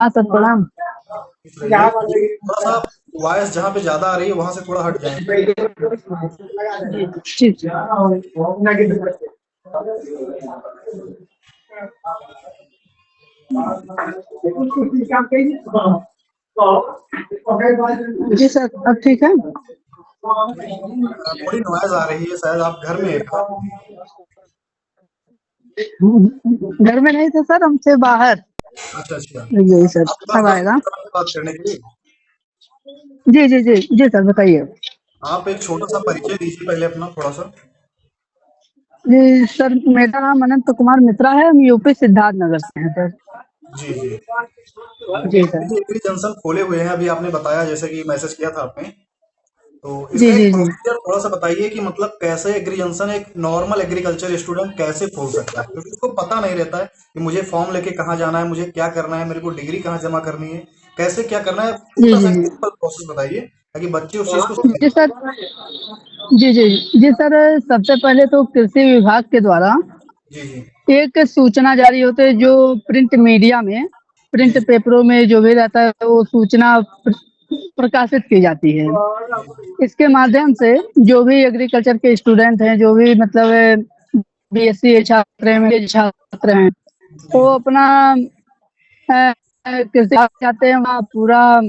हाँ सर प्रणाम। रहिए। थोड़ा सा वॉइस जहाँ पे ज्यादा आ रही है वहां से थोड़ा हट जाए। ठीक। जी सर अब ठीक है। थोड़ी नॉइज आ रही है, शायद आप घर में है क्या? घर में नहीं थे सर, हमसे बाहर। अच्छा अच्छा। यही सर आपके पास अब 10 आएगा। मिनट है बात करने के लिए? जी जी जी जी सर बताइए। आप एक छोटा सा परिचय दीजिए पहले अपना थोड़ा सा। जी सर मेरा नाम अनंत कुमार मित्रा है, हम यूपी सिद्धार्थ नगर से हैं सर। जी जी। जी सर। देखिए एग्री जंक्शन खोले हुए हैं, अभी आपने बताया जैसे कि मैसेज किया था आपने, तो जी इसका एक जी जी प्रोसीजर थोड़ा सा बताइए कि मतलब कैसे एग्री जंक्शन एक नॉर्मल एग्रीकल्चर स्टूडेंट कैसे खोल सकता है, क्योंकि उसको पता नहीं रहता है कि मुझे फॉर्म लेके कहाँ जाना है, मुझे क्या करना है, मेरे को डिग्री कहाँ जमा करनी है, कैसे क्या करना है, जी छोटा जी सा जी सिंपल प्रोसेस बताइए ताकि बच्चे उस चीज को जी समझ। सर। जी जी जी सर, सबसे पहले तो कृषि विभाग के द्वारा जी जी एक सूचना जारी होती है, जो प्रिंट मीडिया में, जी प्रिंट जी पेपरों में जो भी रहता है वो सूचना प्रकाशित की जाती है। जी इसके माध्यम से जो भी एग्रीकल्चर के स्टूडेंट हैं, जो भी मतलब बीएससी छात्र हैं, मेरे छात्र हैं, जी वो अपना कृषि विभाग जाते हैं, वहाँ पूरा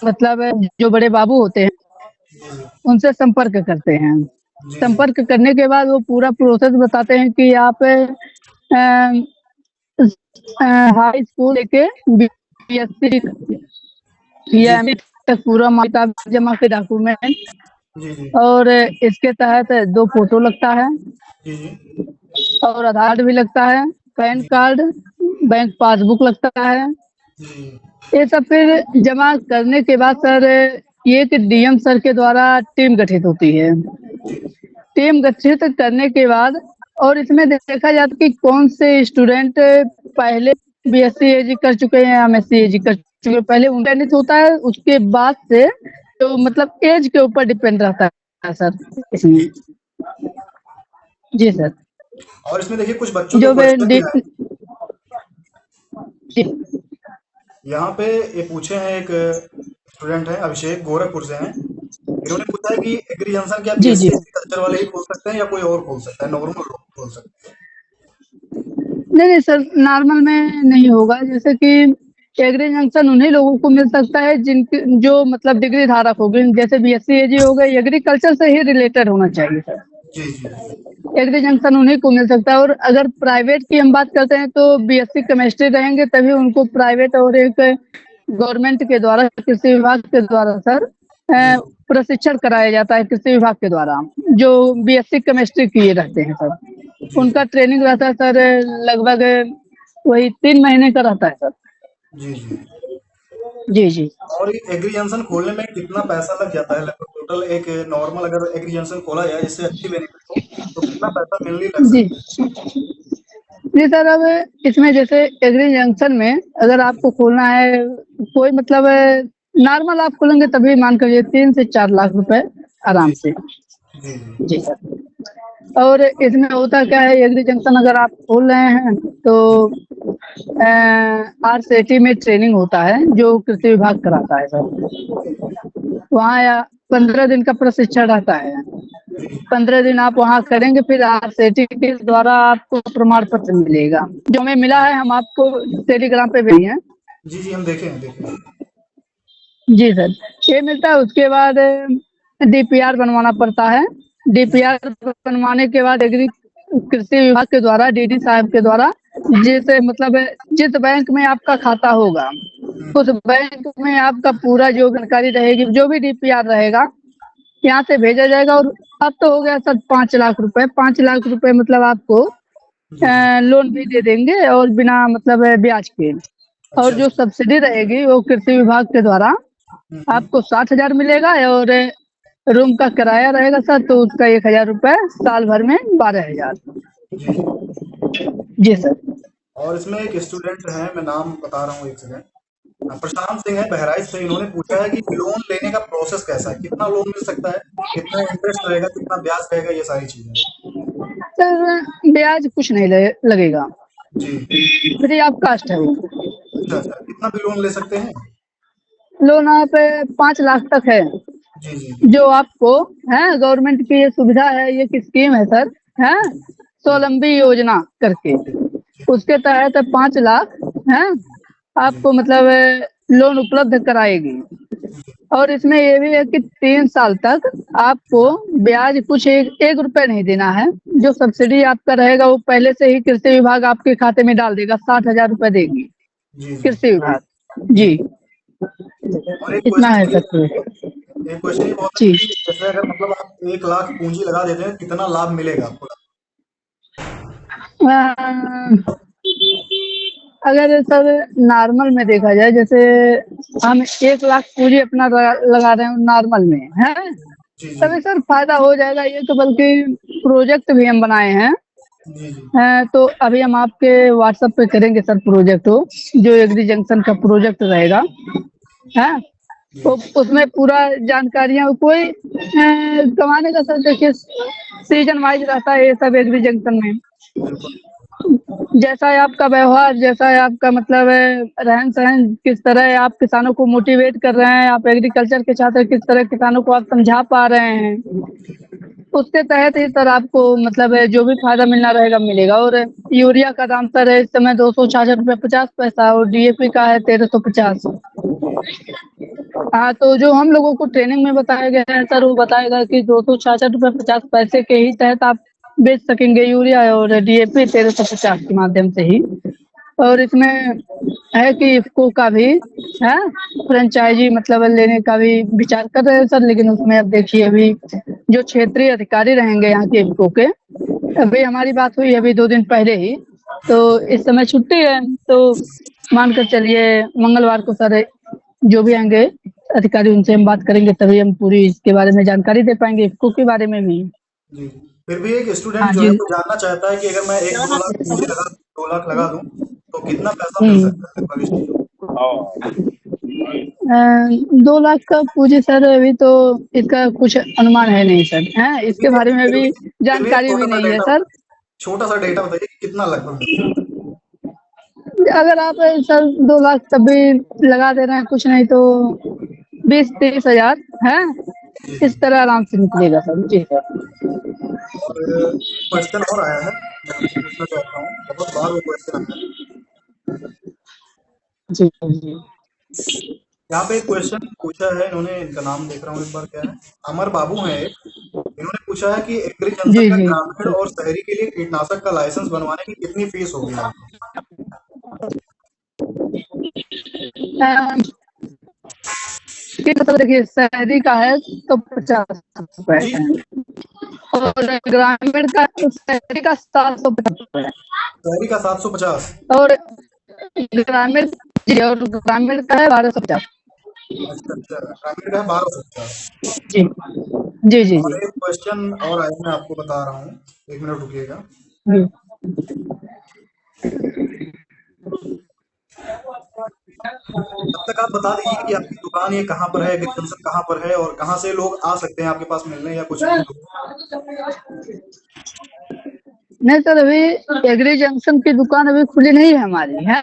मतलब जो बड़े बाबू होते हैं उनसे संपर्क करते हैं। जी जी संपर्क करने के बाद वो पूरा प्रोसेस बताते हैं कि आप हाई स्कूल लेके बीएससी जी या एमए तक पूरा किताब जमा के डॉक्यूमेंट, जी जी और इसके तहत 2 फोटो लगता है जी जी और आधार कार्ड भी लगता है, पैन कार्ड, बैंक पासबुक लगता है। जी ये सब फिर जमा करने के बाद सर, ये कि डीएम सर के द्वारा टीम गठित होती है। टीम गठित करने के बाद और इसमें देखा जाता है कि कौन से स्टूडेंट पहले बीएससी एजी कर चुके हैं या एमएससी एजी कर चुके हैं, पहले उनका चयनित होता है, उसके बाद से तो मतलब एज के ऊपर डिपेंड रहता है सर इसमें। जी। जी सर। और इसमें देखिए कुछ बच्चों के जो वे क्वेश्चन भी आए। जी यहाँ पे ये पूछे हैं, एक स्टूडेंट है अभिषेक, गोरखपुर से हैं। इन्होंने पूछा है कि एग्री जंक्शन क्या जी जी बीएससी एग्रीकल्चर वाले ही खोल सकते हैं या कोई और खोल सकता है, नॉर्मल लोग खोल सकते नहीं नहीं सर, नॉर्मल में नहीं होगा। जैसे कि एग्री जंक्शन उन्हीं लोगों को मिल सकता है जिनकी जो मतलब डिग्री धारक हो गई, जैसे बीएससी एजी हो गई, एग्रीकल्चर से ही रिलेटेड होना चाहिए सर। हैं? जी जी जी एग्री जंक्शन उन्हीं को मिल सकता है। और अगर प्राइवेट की हम बात करते हैं तो बीएससी केमिस्ट्री रहेंगे तभी उनको प्राइवेट और एक गवर्नमेंट के द्वारा, कृषि विभाग के द्वारा सर जी प्रशिक्षण कराया जाता है कृषि विभाग के द्वारा, जो बीएससी केमिस्ट्री किए रहते हैं सर। जी उनका जी ट्रेनिंग रहता है सर, लगभग वही 3 महीने का रहता है सर। जी जी। जी जी और ये एग्री जंक्शन खोलने में कितना पैसा लग जाता है लगभग टोटल, एक नॉर्मल अगर एग्री जंक्शन खोला जाए जिससे अच्छी बेनिफिट हो तो कितना पैसा मिलने लग जी सकता जी सर। अब इसमें जैसे एग्री जंक्शन में अगर आपको खोलना है, कोई मतलब नॉर्मल आप खोलेंगे तभी मान कर 3 से 4 लाख रुपए है? आराम जी से। जी जी जी सर। और इसमें होता क्या है, एग्री जंक्शन अगर आप खोल रहे हैं तो आरसेटी में ट्रेनिंग होता है जो कृषि विभाग कराता है सर। वहाँ या 15 दिन का प्रशिक्षण रहता है। जी 15 दिन आप वहाँ करेंगे, फिर आरसेटी के द्वारा आपको प्रमाण पत्र मिलेगा, जो हमें मिला है, हम आपको टेलीग्राम पे भेजे हैं। जी जी, हम देखे हैं देखे हैं। जी सर, ये मिलता है। उसके बाद डीपीआर बनवाना पड़ता है। जी डीपीआर बनवाने के बाद एग्री कृषि विभाग के द्वारा, डीडी साहब के द्वारा, जैसे मतलब जिस बैंक में आपका खाता होगा उस बैंक में आपका पूरा जो जानकारी रहेगी, जो भी डीपीआर रहेगा यहाँ से भेजा जाएगा। और अब तो हो गया सर 5 लाख रुपए, 5 लाख रुपए मतलब आपको जी जी। लोन भी दे देंगे और बिना मतलब ब्याज के। और अच्छा जो अच्छा। सब्सिडी रहेगी वो कृषि विभाग के द्वारा हम्म। आपको 60,000 मिलेगा। और रूम का किराया रहेगा सर, तो उसका 1,000 रुपए, साल भर में 12,000। जी जी। जी सर। और इसमें एक स्टूडेंट है, मैं नाम बता रहा हूँ एक सेकंड। प्रशांत सिंह है बहराइच से, इन्होंने पूछा है कि लोन लेने का प्रोसेस कैसा है, कितना लोन मिल सकता है, कितना इंटरेस्ट रहेगा, कितना ब्याज रहेगा, ये सारी चीजें। सर ब्याज कुछ नहीं लगेगा, जी। फ्री ऑफ कास्ट है वो। अच्छा अच्छा। कितना भी लोन ले सकते हैं? लोन आप 5 लाख तक है, जी, जी, जी। जो आपको है गवर्नमेंट की ये सुविधा है, ये एक स्कीम है सर, है जी, स्वावलंबी योजना करके, जी, जी, उसके तहत 5 लाख है जी, आपको मतलब लोन उपलब्ध कराएगी। और इसमें ये भी है कि 3 साल तक आपको ब्याज कुछ एक रुपए नहीं देना है। जो सब्सिडी आपका रहेगा वो पहले से ही कृषि विभाग आपके खाते में डाल देगा, 60,000 रुपए देगी जी, जी, कृषि विभाग। जी। जी, और एक इतना है क्वेश्चन ये सर। एक क्वेश्चन ये बहुत है जी। कि जैसे अगर मतलब आप 1 लाख पूँजी लगा देते हैं, कितना लाभ मिलेगा आपको? अ, अगर सर नॉर्मल में देखा जाए, जैसे हम 1 लाख पूँजी अपना लगा रहे हैं नॉर्मल में, हैं? जी, जी, तभी सर फ़ायदा हो जाएगा ये तो, बल्कि प्रोजेक्ट भी हम बनाए हैं। जी, जी, तो अभी हम आपके व्हाट्सएप पे करेंगे सर प्रोजेक्ट वो, जो एग्री जंक्शन का प्रोजेक्ट रहेगा, हैं? जी, तो उसमें पूरा जानकारियाँ कोई कमाने का सर देखिए सीज़न वाइज़ रहता है ये सब एग्री जंक्शन में। बिल्कुल। जैसा है आपका व्यवहार, जैसा है आपका मतलब रहन-सहन, किस तरह आप किसानों को मोटिवेट कर रहे हैं, आप एग्रीकल्चर के छात्र किस तरह किसानों को आप समझा पा रहे हैं, उसके तहत ही सर आपको मतलब जो भी फ़ायदा मिलना रहेगा मिलेगा। और यूरिया का दाम सर इस समय 266 रुपए 50 पैसा और डीएपी का है 1350। जी, हाँ, तो जो हम लोगों को ट्रेनिंग में बताया गया है सर, वो बताएगा कि 266 रुपए 50 पैसे के ही तहत आप बेच सकेंगे यूरिया और डीएपी 1350 के माध्यम से ही। और इसमें है कि इफ़को का भी है फ्रेंचाइज़ी मतलब लेने का भी विचार कर रहे हैं सर, लेकिन उसमें अब देखिए अभी जो क्षेत्रीय अधिकारी रहेंगे यहाँ के इफ़को के, अभी हमारी बात हुई अभी 2 दिन पहले ही, तो इस समय छुट्टी है, तो मानकर चलिए मंगलवार को सर जो भी आएँगे अधिकारी उनसे हम बात करेंगे, तभी हम पूरी इसके बारे में जानकारी दे पाएँगे, इफ़को के बारे में भी। जी। फिर भी एक स्टूडेंट हाँ जो है जी। वो जानना चाहता है कि अगर मैं 1-2 लाख पूँजी लगा 2 लाख लगा दूँ, तो कितना पैसा मिल हुँ। सकता है लगभग इसमें? 2 लाख का पूँजी सर अभी तो इसका कुछ अनुमान है नहीं सर, हैं? फिर इसके भी बारे में भी एक जानकारी भी नहीं है सर। छोटा-सा डेटा बताइए कि कितना लगभग मिल सकता है? अगर आप सर 2 लाख तब भी लगा दे रहे हैं, कुछ नहीं तो 20-30 हज़ार हैं? जी, जी। इस तरह आराम से निकलेगा सर। जी सर। और क्वेश्चन और आया है, मैं आपसे पूछना चाहता हूँ, बहुत बार वो क्वेश्चन आया है। जी, जी। यहाँ पे एक क्वेश्चन पूछा है इन्होंने, इनका नाम देख रहा हूँ एक बार क्या है, अमर बाबू हैं एक। इन्होंने पूछा है कि एग्री जंक्शन जी, का जी। ग्रामीण और शहरी के लिए कीटनाशक का लाइसेंस बनवाने की कितनी फीस होगी लगभग? अ, ये मतलब देखिए शहरी का है तो 50 रुपए जी, है और ग्रामीण का शहरी का 750 रुपए है शहरी का 750। और ग्रामीण जी और ग्रामीण का है 1250। अच्छा, अच्छा, ग्रामीण का है 1250। जी। जी, जी, और जी। एक क्वेश्चन और आया, मैं आपको बता रहा हूँ, एक मिनट रुकिएगा। जी। तब तक आप बता दीजिए कि आपकी दुकान ये कहाँ पर है, एग्री जंक्शन कहाँ पर है और कहाँ से लोग आ सकते हैं आपके पास मिलने या कुछ भी तो? नहीं सर, अभी एग्री जंक्शन की दुकान अभी खुली नहीं है हमारी, है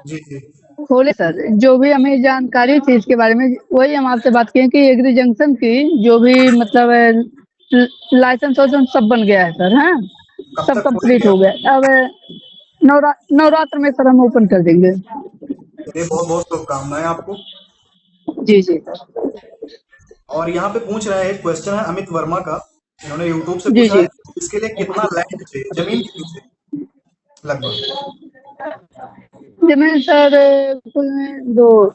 जी, जी, खोले सर। जो भी हमें जानकारी थी इसके बारे में वही हम आपसे बात किए कि एग्री जंक्शन की जो भी मतलब लाइसेंस वाइसेंस सब बन गया है सर, हैं कब सब तक कंप्लीट खोलेंगे हो आप? गया। अब नवरात्र में सर हम ओपन कर देंगे। चलिए, बहुत बहुत शुभकामनाएं आपको। जी, जी सर। और यहाँ पे पूछ रहे हैं, एक क्वेश्चन है अमित वर्मा का, इन्होंने यूट्यूब से जी, पूछा है जी। कि इसके लिए कितना लैंड चाहिए, जमीन कितनी चाहिए लगभग? जमीन सर कुल में 2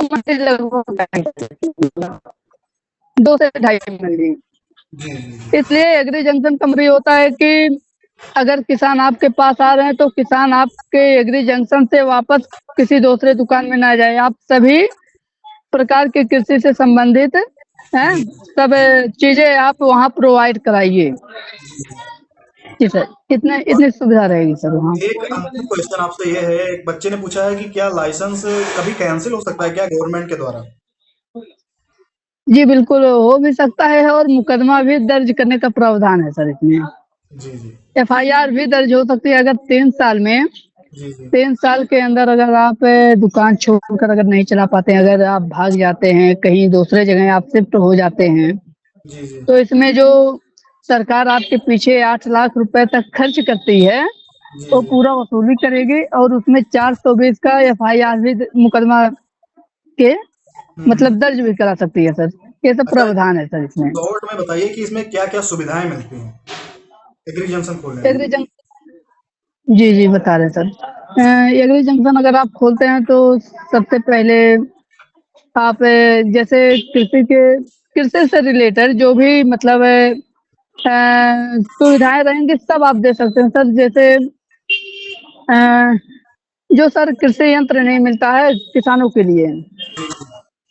महीने लगभग 2 से ढाई महीने। जी, जी, जी, इसलिए एग्री जंक्शन का मतलब ये होता है कि अगर किसान आपके पास आ रहे हैं तो किसान आपके एग्री जंक्शन से वापस किसी दूसरे दुकान में ना जाए। आप सभी प्रकार के कृषि से संबंधित हैं जी, सब जी, चीज़ें आप वहाँ प्रोवाइड कराइए। जी। जी सर, इतने और इतनी सुविधा रहेगी सर वहाँ। एक अंतिम क्वेश्चन आपसे ये है, एक बच्चे ने पूछा है कि क्या लाइसेंस कभी कैंसिल हो सकता है क्या गवर्नमेंट के द्वारा? जी बिल्कुल, हो भी सकता है और मुकदमा भी दर्ज करने का प्रावधान है सर इसमें। जी, जी, एफआईआर भी दर्ज हो सकती है अगर 3 साल में जी, जी। 3 साल के अंदर अगर आप दुकान छोड़कर अगर नहीं चला पाते हैं, अगर आप भाग जाते हैं, कहीं दूसरे जगह आप शिफ्ट हो जाते हैं, जी, जी। तो इसमें जो सरकार आपके पीछे 8 लाख रुपए तक खर्च करती है, जी, वो जी। पूरा वसूली करेगी और उसमें 420 का एफआईआर भी मुकदमा के हुँ, हुँ। मतलब दर्ज भी करा सकती है सर। ये सब अच्छा, प्रावधान है सर इसमें। शॉर्ट में बताइए कि इसमें क्या-क्या सुविधाएँ मिलती हैं, एग्री जंक्शन खोलने में? एग्री जंक जी, जी, बता रहे हैं सर। एग्री जंक्शन अगर आप खोलते हैं तो सबसे पहले आप जैसे कृषि से रिलेटेड जो भी मतलब सुविधाएँ रहेंगी सब आप दे सकते हैं सर। जैसे जो सर कृषि यंत्र नहीं मिलता है किसानों के लिए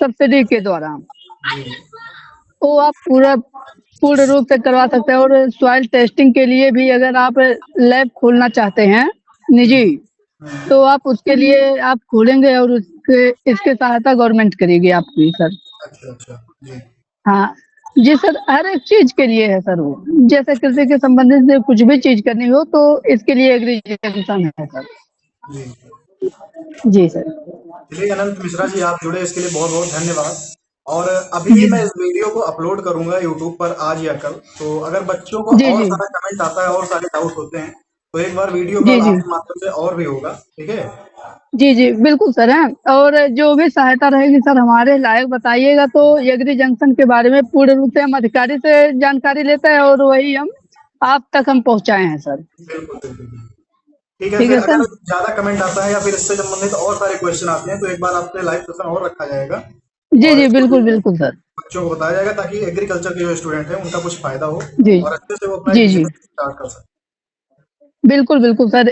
सब्सिडी के द्वारा, जी, वो आप पूर्ण रूप से करवा सकते हैं और सॉइल टेस्टिंग के लिए भी अगर आप लैब खोलना चाहते हैं जी। निजी, हुँ। तो आप उसके लिए आप खोलेंगे और उसके इसकी सहायता गवर्नमेंट करेगी आपकी सर। अच्छा, अच्छा। जी, हाँ, जी सर, हर एक चीज़ के लिए है सर वो। जैसे कृषि के संबंधित से कुछ भी चीज़ करनी हो तो इसके लिए एग्री जंक्शन है सर। जी। जी सर। चलिए अनंत मिश्रा जी आप जुड़े इसके लिए बहुत-बहुत धन्यवाद। और अभी जी, मैं इस वीडियो को अपलोड करूँगा यूट्यूब पर आज या कल, तो अगर बच्चों को जी, और जी। सारा कमेंट आता है और सारे डाउट होते हैं, तो एक बार वीडियो जी, कॉल जी। आपके माध्यम से और भी होगा, ठीक है? जी, जी, बिल्कुल सर हैं और जो भी सहायता रहेगी सर हमारे लायक बताइएगा तो एग्री जंक्शन के बारे में पूर्ण रूप से हम अधिकारी से जानकारी लेते हैं और वही हम आप तक हम पहुँचाए हैं सर। बिल्कुल, बिल्कुल, बिल्कुल। ठीक है, ठीक फिर है अगर सर? ज़्यादा कमेंट आता है या फिर इससे संबंधित और सारे क्वेश्चन आते हैं, तो एक बार आपके लाइव सेशन और रखा जाएगा जी, और जी, इसको बिल्कुल, बिल्कुल सर। बच्चों को बताया जाएगा ताकि एग्रीकल्चर के जो स्टूडेंट हैं, उनका कुछ फ़ायदा हो जी। और अच्छे से वो अपना एक जी, जी। बिज़नेस स्टार्ट कर सकें। बिल्कुल, बिल्कुल सर।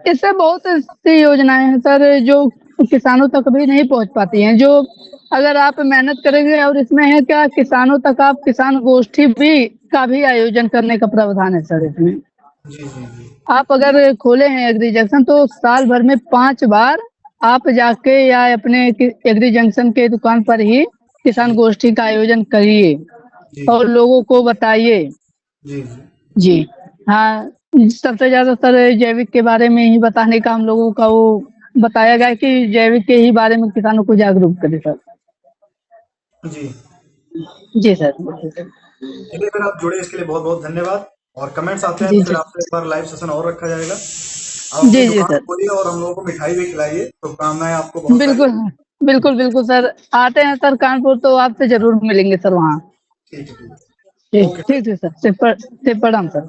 इससे बहुत सी योजनाएँ हैं सर जो किसानों तक भी नहीं पहुँच पाती हैं, जो अगर आप मेहनत करेंगे और इसमें है क्या किसानों तक आप किसान गोष्ठी भी का भी आयोजन करने का प्रावधान है सर इसमें। जी, जी, जी। आप अगर खोले हैं एग्री जंक्शन तो साल भर में 5 बार आप जाके या अपने एग्री जंक्शन के दुकान पर ही किसान जी, गोष्ठी का आयोजन करिए जी, और लोगों को बताइए। जी, जी। जी, हाँ, सबसे ज़्यादा सर जैविक के बारे में ही बताने का हम लोगों का वो बताया गया है कि जैविक के ही बारे में किसानों को जागरूक करें सर। जी। जी सर, बिल्कुल सर। चलिए फिर आप जुड़े इसके लिए बहुत-बहुत धन्यवाद और कमेंट्स आते हैं जी, तो फिर जी। आपसे एक बार लाइव सेशन और रखा जाएगा। आप अपनी जी, जी दुकान सर। खोलिए और हम लोगों को मिठाई भी खिलाइए, शुभकामनाएँ आपको बहुत सारी। बिल्कुल, बिल्कुल, बिल्कुल सर। आते हैं सर कानपुर तो आपसे ज़रूर मिलेंगे सर वहाँ। ठीक है, ठीक है। ठीक ओके। ठीक है सर। सिर्फ प्रणाम सर।